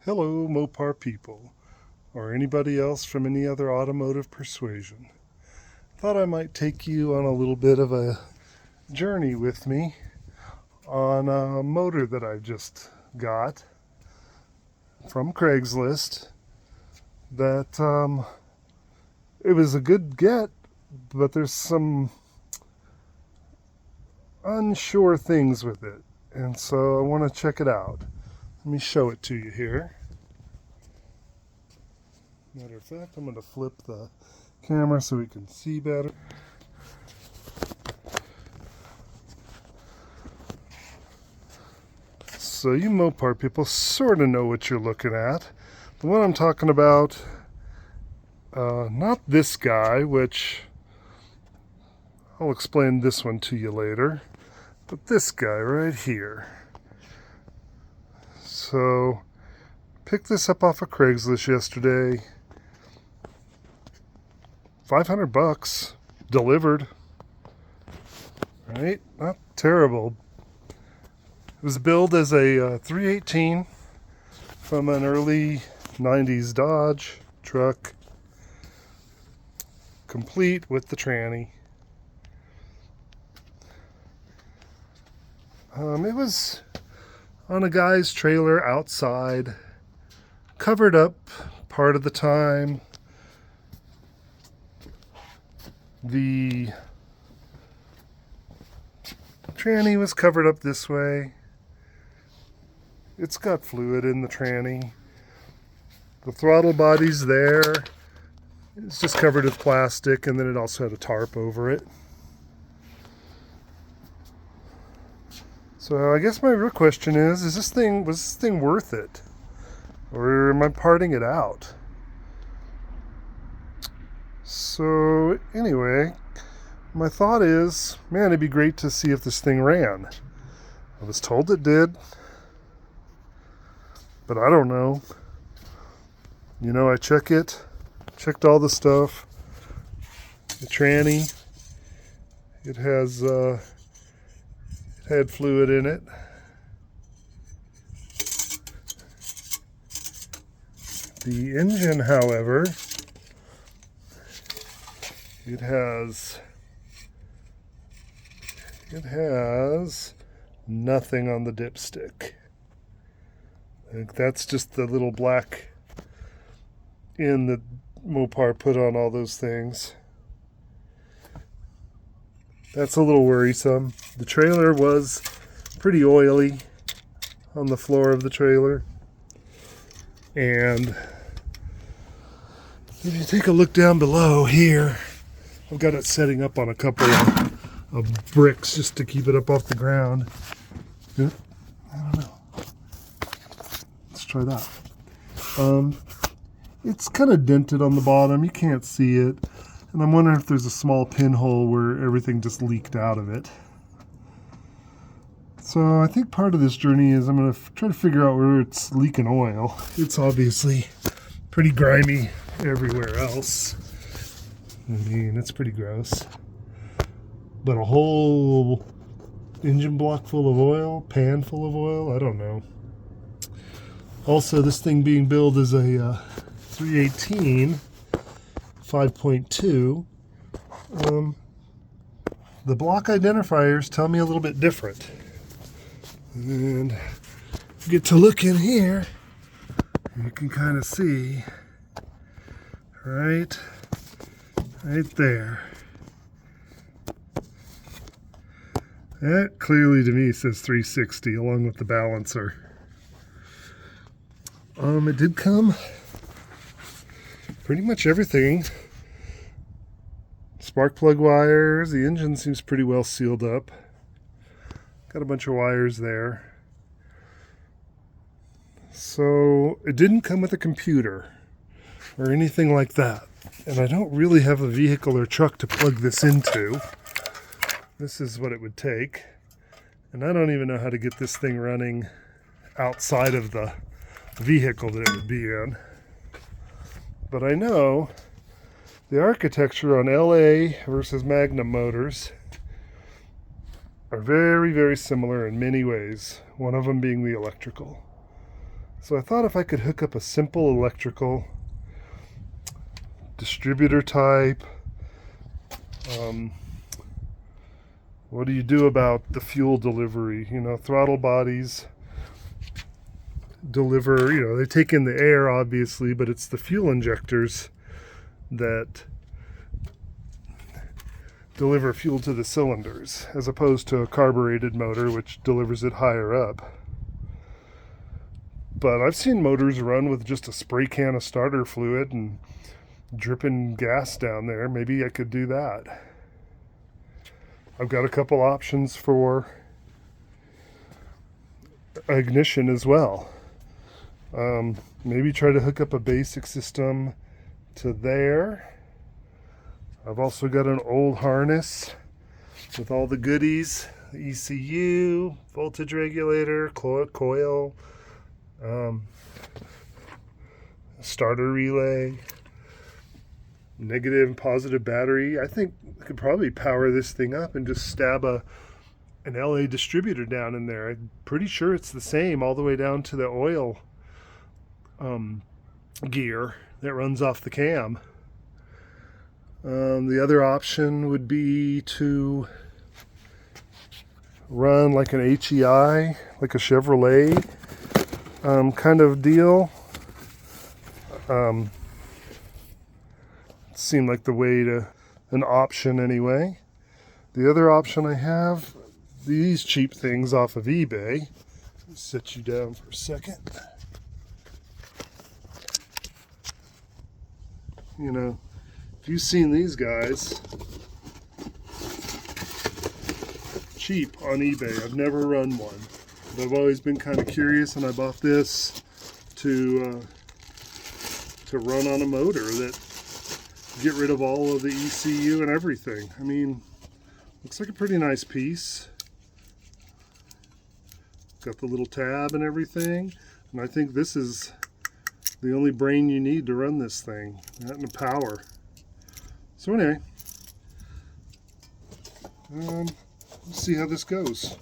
Hello, Mopar people, or anybody else from any other automotive persuasion. Thought I might take you on a little bit of a journey with me on a motor that I just got from Craigslist. That it was a good get, but there's some unsure things with it, and so I want to check it out. Let me show it to you here. Matter of fact, I'm going to flip the camera so we can see better. So you Mopar people sort of know what you're looking at. The one I'm talking about, not this guy, which I'll explain this one to you later, but this guy right here. So, picked this up off of Craigslist yesterday. $500 delivered. Right? Not terrible. It was billed as a 318 from an early 90s Dodge truck, complete with the tranny. It was on a guy's trailer outside, covered up part of the time. The tranny was covered up this way. It's got fluid in the tranny. The throttle body's there. It's just covered with plastic, and then it also had a tarp over it. So I guess my real question is was this thing worth it? Or am I parting it out? So anyway, my thought is, man, it'd be great to see if this thing ran. I was told it did, but I don't know. You know, I checked all the stuff. The tranny, it had fluid in it. The engine, however, it has nothing on the dipstick. I think that's just the little black in that Mopar put on all those things. That's a little worrisome. The trailer was pretty oily on the floor of the trailer. And if you take a look down below here, I've got it setting up on a couple of bricks just to keep it up off the ground. I don't know. Let's try that. It's kind of dented on the bottom. You can't see it. And I'm wondering if there's a small pinhole where everything just leaked out of it. So I think part of this journey is I'm going to try to figure out where it's leaking oil. It's obviously pretty grimy everywhere else. I mean, it's pretty gross. But a whole engine block full of oil, pan full of oil, I don't know. Also, this thing being billed as a 318 5.2, the block identifiers tell me a little bit different. And if you get to look in here, you can kind of see right there. That clearly to me says 360 along with the balancer. It did come pretty much everything. Spark plug wires. The engine seems pretty well sealed up. Got a bunch of wires there. So it didn't come with a computer or anything like that. And I don't really have a vehicle or truck to plug this into. This is what it would take. And I don't even know how to get this thing running outside of the vehicle that it would be in. But I know the architecture on LA versus Magnum motors are very, very similar in many ways, one of them being the electrical. So I thought if I could hook up a simple electrical distributor type, what do you do about the fuel delivery? You know, throttle bodies deliver, you know, they take in the air obviously, but it's the fuel injectors that deliver fuel to the cylinders, as opposed to a carbureted motor which delivers it higher up. But I've seen motors run with just a spray can of starter fluid and dripping gas down there. Maybe I could do that. I've got a couple options for ignition as well. Maybe try to hook up a basic system to there. I've also got an old harness with all the goodies, the ECU, voltage regulator, coil, starter relay, negative and positive battery. I think I could probably power this thing up and just stab an LA distributor down in there. I'm pretty sure it's the same all the way down to the oil gear that runs off the cam. The other option would be to run like an HEI, like a Chevrolet kind of deal. Seemed like the way to, an option anyway. The other option I have, these cheap things off of eBay. Let me set you down for a second. You know, if you've seen these guys, cheap on eBay. I've never run one, but I've always been kind of curious, and I bought this to run on a motor that get rid of all of the ECU and everything. I mean, looks like a pretty nice piece. Got the little tab and everything, and I think this is the only brain you need to run this thing, that and the power. So anyway, let's see how this goes.